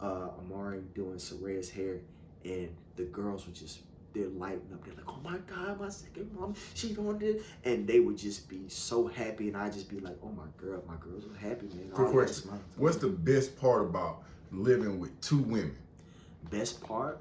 Amari doing Soraya's hair, and the girls would just, they're lighting up. They're like, oh my God, my second mom, she doing this. And they would just be so happy, and I'd just be like, oh my girls are happy, man. Quick question. What's the best part about living with two women? Best part?